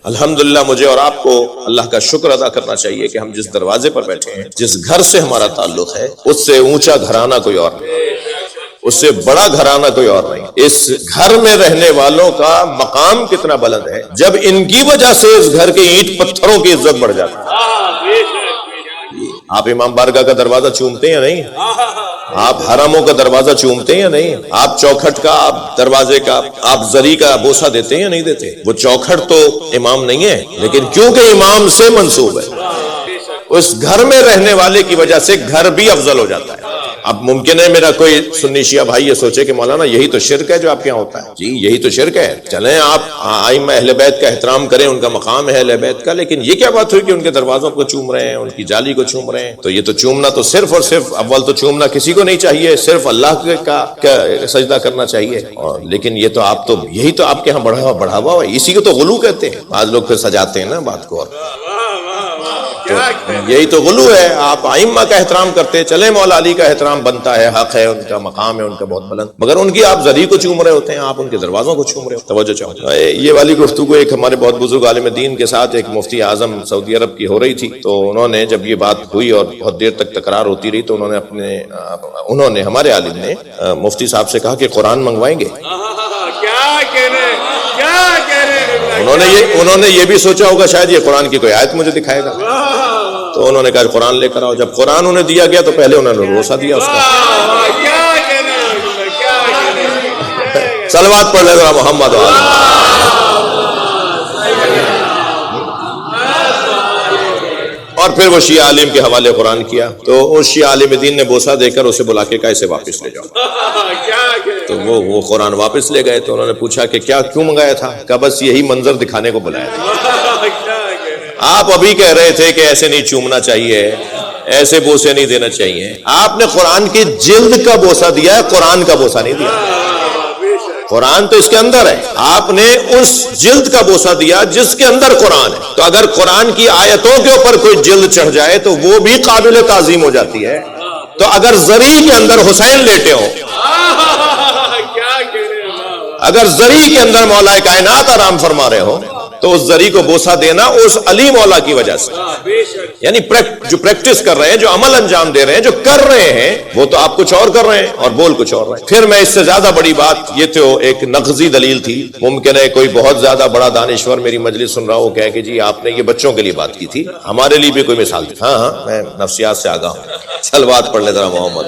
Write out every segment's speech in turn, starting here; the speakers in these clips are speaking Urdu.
الحمدللہ مجھے اور آپ کو اللہ کا شکر ادا کرنا چاہیے کہ ہم جس دروازے پر بیٹھے ہیں، جس گھر سے ہمارا تعلق ہے، اس سے اونچا گھرانہ کوئی اور نہیں، اس سے بڑا گھرانہ کوئی اور نہیں۔ اس گھر میں رہنے والوں کا مقام کتنا بلند ہے، جب ان کی وجہ سے اس گھر کے اینٹ پتھروں کی عزت بڑھ جاتی ہے۔ آپ امام بارگاہ کا دروازہ چومتے ہیں یا نہیں؟ آپ حرموں کا دروازہ چومتے ہیں یا نہیں؟ آپ چوکھٹ کا، آپ دروازے کا، آپ زری کا بوسہ دیتے ہیں یا نہیں دیتے؟ وہ چوکھٹ تو امام نہیں ہے، لیکن کیونکہ امام سے منسوب ہے، اس گھر میں رہنے والے کی وجہ سے گھر بھی افضل ہو جاتا ہے۔ اب ممکن ہے میرا کوئی سنی شیعہ بھائی یہ سوچے کہ مولانا یہی تو شرک ہے جو آپ کے یہاں ہوتا ہے۔ جی یہی تو شرک ہے، چلیں آپ ائمہ اہل بیت کا احترام کریں، ان کا مقام ہے اہل بیت کا، لیکن یہ کیا بات ہوئی کہ ان کے دروازوں کو چوم رہے ہیں، ان کی جالی کو چوم رہے ہیں؟ تو یہ تو چومنا تو صرف اور صرف، اول تو چومنا کسی کو نہیں چاہیے، صرف اللہ کا سجدہ کرنا چاہیے، اور لیکن یہ تو آپ تو یہی تو آپ کے یہاں بڑھا ہوا ہے، اسی کو تو غلو کہتے ہیں۔ بعض لوگ پھر سجاتے ہیں نا بات کو، اور یہی تو غلو ہے۔ آپ ائمہ کا احترام کرتے چلیں، مولا علی کا احترام بنتا ہے، حق ہے، ان کا مقام ہے ان کا بہت بلند، مگر ان کی آپ زری کو چوم رہے ہوتے ہیں، آپ ان کے دروازوں کو چوم رہے ہوتے ہیں۔ توجہ چاہوں، یہ والی گفتگو ایک ہمارے بہت بزرگ عالم دین کے ساتھ ایک مفتی اعظم سعودی عرب کی ہو رہی تھی، تو انہوں نے جب یہ بات ہوئی اور بہت دیر تک تکرار ہوتی رہی، تو انہوں نے ہمارے عالم نے مفتی صاحب سے کہا کہ قرآن منگوائیں گے؟ انہوں نے یہ بھی سوچا ہوگا شاید یہ قرآن کی کوئی آیت مجھے دکھائے گا، تو انہوں نے کہا قرآن لے کر آؤ۔ جب قرآن انہیں دیا گیا تو پہلے انہوں نے روسا دیا اس کا۔ صلوات پڑھ لے ذرا محمد۔ اور پھر وہ شیعہ عالم کے حوالے قرآن کیا، تو اس شیعہ عالم دین نے بوسہ دے کر اسے بلا کے کہا اسے واپس لے جاؤ، تو وہ قرآن واپس لے گئے۔ تو انہوں نے پوچھا کہ کیوں منگایا تھا؟ کہا بس یہی منظر دکھانے کو بلایا تھا۔ آپ ابھی کہہ رہے تھے کہ ایسے نہیں چومنا چاہیے، ایسے بوسے نہیں دینا چاہیے، آپ نے قرآن کی جلد کا بوسہ دیا ہے، قرآن کا بوسہ نہیں دیا۔ قرآن تو اس کے اندر ہے، آپ نے اس جلد کا بوسہ دیا جس کے اندر قرآن ہے۔ تو اگر قرآن کی آیتوں کے اوپر کوئی جلد چڑھ جائے تو وہ بھی قابل تعظیم ہو جاتی ہے۔ تو اگر زری کے اندر حسین لیٹے ہوں، اگر زری کے اندر مولا کائنات آرام فرما رہے ہو، تو اس زری کو بوسہ دینا اس علی مولا کی وجہ سے، یعنی جو پریکٹس کر رہے ہیں، جو عمل انجام دے رہے ہیں، جو کر رہے ہیں، وہ تو آپ کچھ اور کر رہے ہیں اور بول کچھ اور رہے ہیں۔ پھر میں اس سے زیادہ بڑی بات، یہ تو ایک نقضی دلیل تھی، ممکن ہے کوئی بہت زیادہ بڑا دانشور میری مجلس سن رہا ہو کہے کہ جی آپ نے یہ بچوں کے لیے بات کی تھی، ہمارے لیے بھی کوئی مثال تھی۔ ہاں میں نفسیات سے آگاہ ہوں۔ صلوات پڑھ لے ذرا محمد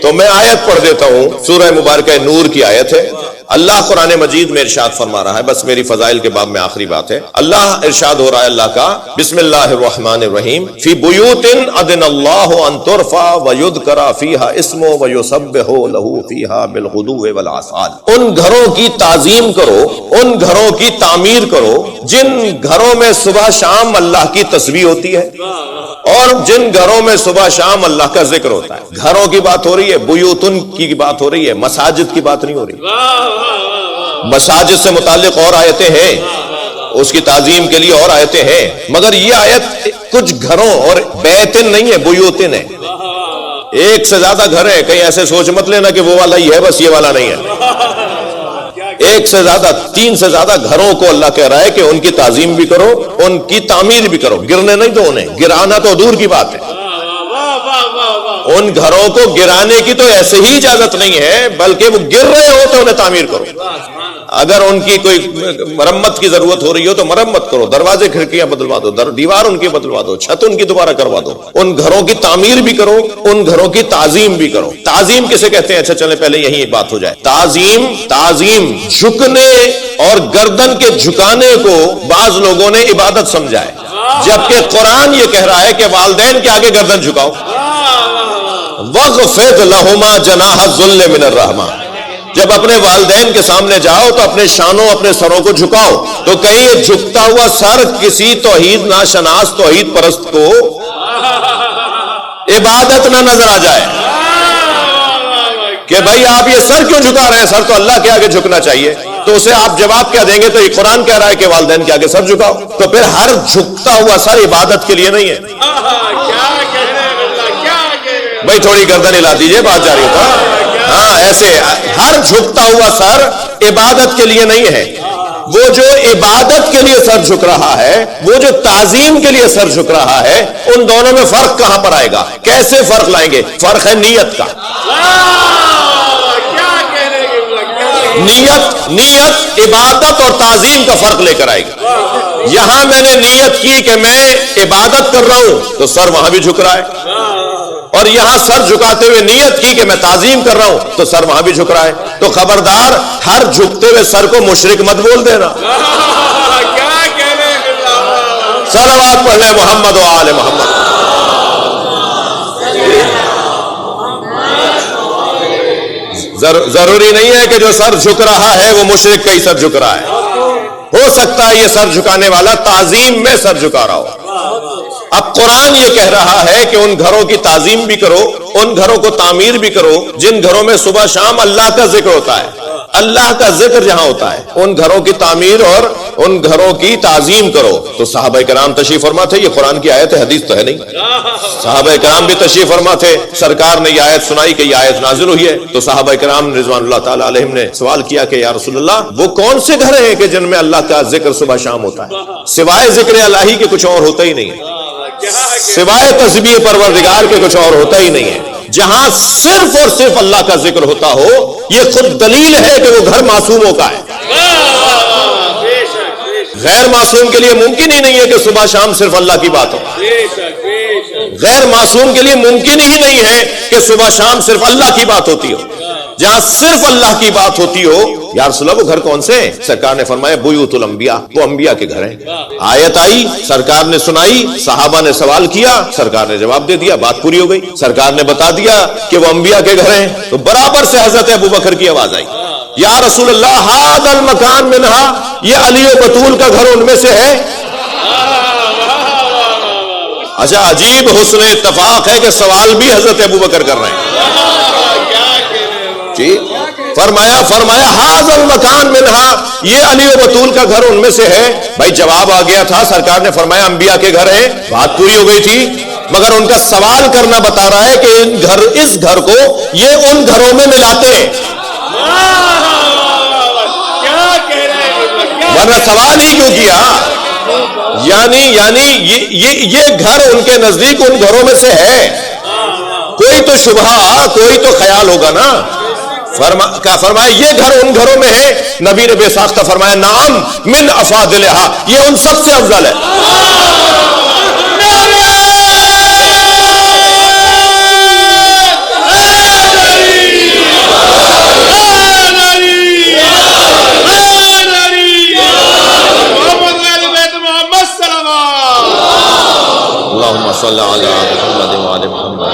تو میں آیت پڑھ دیتا ہوں، سورہ مبارکہ نور کی آیت ہے۔ اللہ قرآن مجید میں ارشاد فرما رہا ہے، بس میری فضائل کے باب میں آخری بات ہے۔ اللہ ارشاد ہو رہا ہے اللہ کا، بسم اللہ الرحمن الرحیم، فی بیوت اذن اللہ ان ترفع ویذکر فیہا اسمہ ویسبح لہ فیہا بالغدو والآصال۔ ان گھروں کی تعظیم کرو، ان گھروں کی تعمیر کرو جن گھروں میں صبح شام اللہ کی تسبیح ہوتی ہے، اور جن گھروں میں صبح شام اللہ کا ذکر ہوتا ہے۔ گھروں کی بات ہو رہی ہے، بیوتن کی بات ہو رہی ہے، مساجد کی بات نہیں ہو رہی۔ مساجد سے متعلق اور آیتیں ہیں، اس کی تعظیم کے لیے اور آیتیں ہیں، مگر یہ آیت کچھ گھروں اور بیتن نہیں ہے، بیوتن ہے۔ ایک سے زیادہ گھر ہے، کہیں ایسے سوچ مت لینا کہ وہ والا ہی ہے، بس یہ والا نہیں ہے۔ ایک سے زیادہ، 3 سے زیادہ گھروں کو اللہ کہہ رہا ہے کہ ان کی تعظیم بھی کرو، ان کی تعمیر بھی کرو۔ گرنے نہیں تو انہیں، گرانا تو دور کی بات ہے۔ ان گھروں کو گرانے کی تو ایسے ہی اجازت نہیں ہے، بلکہ وہ گر رہے ہو تو انہیں تعمیر کرو۔ اگر ان کی کوئی مرمت کی ضرورت ہو رہی ہو تو مرمت کرو، دروازے کھڑکیاں بدلوا دو، دیوار ان کی بدلوا دو، چھت ان کی دوبارہ کروا دو۔ ان گھروں کی تعمیر بھی کرو، ان گھروں کی تعظیم بھی کرو۔ تعظیم کسے کہتے ہیں؟ اچھا چلیں پہلے یہی بات ہو جائے۔ تعظیم جھکنے اور گردن کے جھکانے کو بعض لوگوں نے عبادت سمجھا ہے، جبکہ قرآن یہ کہہ رہا ہے کہ والدین کے آگے گردن جھکاؤ۔ وَاخْفِضْ لَهُمَا جَنَاحَ الذُّلِّ مِنَ الرَّحْمَةِ۔ جب اپنے والدین کے سامنے جاؤ تو اپنے شانوں، اپنے سروں کو جھکاؤ۔ تو کہیں یہ جھکتا ہوا سر کسی توحید ناشناس توحید پرست کو عبادت نہ نظر آ جائے کہ بھائی آپ یہ سر کیوں جھکا رہے ہیں؟ سر تو اللہ کے آگے جھکنا چاہیے۔ تو اسے آپ جواب کیا دیں گے؟ تو یہ قرآن کہہ رہا ہے کہ والدین کے آگے سر جھکاؤ۔ تو پھر ہر جھکتا ہوا سر عبادت کے لیے نہیں ہے۔ بھائی تھوڑی گردن ہلا دیجئے، بات جاری ہوتا۔ ہاں ایسے ہر جھکتا ہوا سر عبادت کے لیے نہیں ہے. وہ جو عبادت کے لیے سر جھک رہا ہے، وہ جو تعظیم کے لیے سر جھک رہا ہے، ان دونوں میں فرق کہاں پر آئے گا؟ کیسے فرق لائیں گے؟ فرق ہے نیت کا. نیت عبادت اور تعظیم کا فرق لے کر آئے گی. یہاں میں نے نیت کی کہ میں عبادت کر رہا ہوں تو سر وہاں بھی جھک رہا ہے، اور یہاں سر جھکاتے ہوئے نیت کی کہ میں تعظیم کر رہا ہوں تو سر وہاں بھی جھک رہا ہے. تو خبردار ہر جھکتے ہوئے سر کو مشرک مت بول دینا. صلوات پڑھ لیں محمد و آل محمد. ضروری نہیں ہے کہ جو سر جھک رہا ہے وہ مشرک کا ہی سر جھک رہا ہے. ہو سکتا ہے یہ سر جھکانے والا تعظیم میں سر جھکا رہا ہو. اب قرآن یہ کہہ رہا ہے کہ ان گھروں کی تعظیم بھی کرو، ان گھروں کو تعمیر بھی کرو جن گھروں میں صبح شام اللہ کا ذکر ہوتا ہے. اللہ کا ذکر جہاں ہوتا ہے ان گھروں کی تعمیر اور ان گھروں کی تعظیم کرو. تو صحابہ کرام تشریف فرما تھے. یہ قرآن کی آیت ہے، حدیث تو ہے نہیں. صحابہ کرام بھی تشریف فرما تھے. سرکار نے یہ آیت سنائی کہ یہ آیت نازل ہوئی ہے تو صحابہ کرام رضوان اللہ تعالی علیہم نے سوال کیا کہ یا رسول اللہ، وہ کون سے گھر ہیں کہ جن میں اللہ کا ذکر صبح شام ہوتا ہے؟ سوائے ذکر الہی کے کچھ اور ہوتا ہی نہیں ہے، سوائے تسبیح پروردگار کے کچھ اور ہوتا ہی نہیں ہے. جہاں صرف اور صرف اللہ کا ذکر ہوتا ہو، یہ خود دلیل ہے کہ وہ گھر معصوموں کا ہے. غیر معصوم کے لیے ممکن ہی نہیں ہے کہ صبح شام صرف اللہ کی بات ہو. غیر معصوم کے لیے ممکن ہی نہیں ہے کہ صبح شام صرف اللہ کی بات ہوتی ہو. جہاں صرف اللہ کی بات ہوتی ہو، یا رسول اللہ وہ گھر کون سے ہیں؟ سرکار نے فرمایا بیوت الانبیاء، وہ انبیاء کے گھر ہیں. آیت آئی، سرکار نے سنائی، صحابہ نے سوال کیا، سرکار نے جواب دے دیا، بات پوری ہو گئی. سرکار نے بتا دیا کہ وہ انبیاء کے گھر ہیں تو برابر سے حضرت ابوبکر کی آواز آئی، یا رسول اللہ ھذا المکان منہا، یہ علی و بطول کا گھر ان میں سے ہے. اچھا، عجیب حسن اتفاق ہے کہ سوال بھی حضرت ابوبکر کر رہے ہیں. جی فرمایا ھذا المکان منہا، یہ علی و بطول کا گھر ان میں سے ہے. بھائی جواب آ گیا تھا، سرکار نے فرمایا انبیاء کے گھر ہیں، بات پوری ہو گئی تھی. مگر ان کا سوال کرنا بتا رہا ہے کہ اس گھر کو یہ ان گھروں میں ملاتے ہیں، ورنہ سوال ہی کیوں کیا؟ یعنی یہ گھر ان کے نزدیک ان گھروں میں سے ہے. کوئی تو شبہ، کوئی تو خیال ہوگا نا. فرمایا یہ گھر ان گھروں میں ہے. نبی نے بے ساختہ فرمایا نعم من افاضلہا، یہ ان سب سے افضل ہے. اللہم صلی علی محمد وعلی محمد.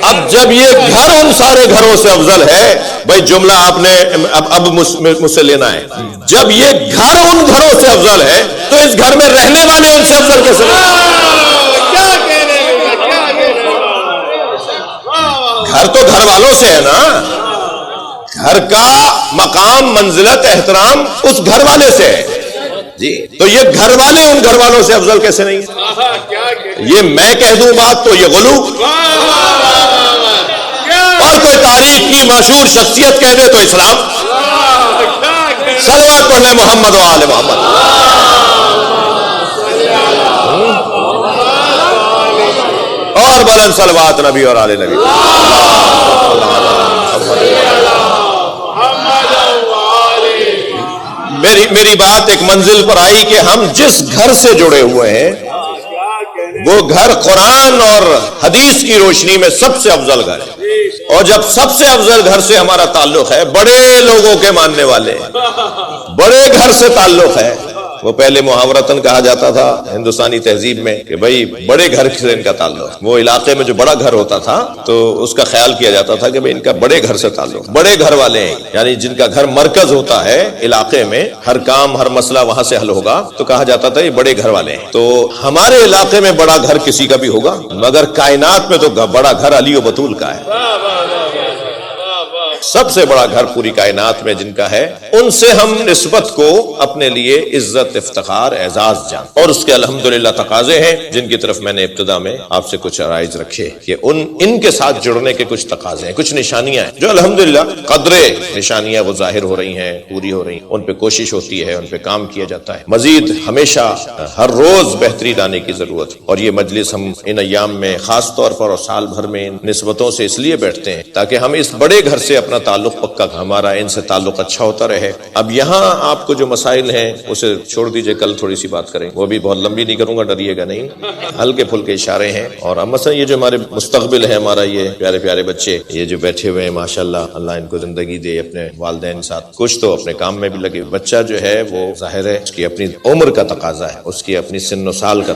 اب جب یہ گھر ان سارے گھروں سے افضل ہے، بھائی جملہ آپ نے اب مجھ سے لینا ہے، جب یہ گھر ان گھروں سے افضل ہے تو اس گھر میں رہنے والے ان سے افضل کیسے؟ گھر تو گھر والوں سے ہے نا. گھر کا مقام، منزلت، احترام اس گھر والے سے ہے. جی تو یہ گھر والے ان گھر والوں سے افضل کیسے نہیں ہے؟ یہ میں کہہ دوں بات تو یہ غلو، اور کوئی تاریخ کی مشہور شخصیت کہہ دے تو اسلام. صلوات پڑھ لیں محمد و آل محمد. اور بلند صلوات نبی اور آل نبی. میری بات ایک منزل پر آئی کہ ہم جس گھر سے جڑے ہوئے ہیں وہ گھر قرآن اور حدیث کی روشنی میں سب سے افضل گھر ہے. اور جب سب سے افضل گھر سے ہمارا تعلق ہے، بڑے لوگوں کے ماننے والے بڑے گھر سے تعلق ہے. وہ پہلے محاورتاً کہا جاتا تھا ہندوستانی تہذیب میں کہ بھائی بڑے گھر سے ان کا تعلق. وہ علاقے میں جو بڑا گھر ہوتا تھا تو اس کا خیال کیا جاتا تھا کہ بھئی ان کا بڑے گھر سے تعلق، بڑے گھر والے ہیں، یعنی جن کا گھر مرکز ہوتا ہے علاقے میں، ہر کام ہر مسئلہ وہاں سے حل ہوگا، تو کہا جاتا تھا یہ بڑے گھر والے ہیں. تو ہمارے علاقے میں بڑا گھر کسی کا بھی ہوگا، مگر کائنات میں تو بڑا گھر علی و بطول کا ہے. سب سے بڑا گھر پوری کائنات میں جن کا ہے، ان سے ہم نسبت کو اپنے لیے عزت، افتخار، اعزاز جان، اور اس کے الحمدللہ تقاضے ہیں جن کی طرف میں نے ابتدا میں آپ سے کچھ عرائض رکھے کہ ان کے ساتھ جڑنے کے کچھ تقاضے ہیں، کچھ نشانیاں ہیں جو الحمدللہ قدرے نشانیاں وہ ظاہر ہو رہی ہیں، پوری ہو رہی ہیں، ان پہ کوشش ہوتی ہے، ان پہ کام کیا جاتا ہے، مزید ہمیشہ ہر روز بہتری لانے کی ضرورت ہے۔ اور یہ مجلس ہم ان ایام میں خاص طور پر اور سال بھر میں ان نسبتوں سے اس لیے بیٹھتے ہیں تاکہ ہم اس بڑے گھر سے اپنا تعلق پکا، ہمارا ان سے تعلق اچھا ہوتا رہے۔ اب یہاں آپ کو جو مسائل ہیں اسے چھوڑ دیجئے، کل تھوڑی سی بات کریں، وہ بھی بہت لمبی نہیں کروں گا، ڈریے گا نہیں، ہلکے پھلکے اشارے ہیں۔ اور اب مثلا یہ جو ہمارے مستقبل ہے، ہمارا یہ پیارے پیارے بچے یہ جو بیٹھے ہوئے ہیں، ماشاءاللہ اللہ ان کو زندگی دے، اپنے والدین ساتھ کچھ تو اپنے کام میں بھی لگے۔ بچہ جو ہے وہ ظاہر ہے اس کی اپنی عمر کا تقاضا ہے، اس کی اپنی سن و سال کا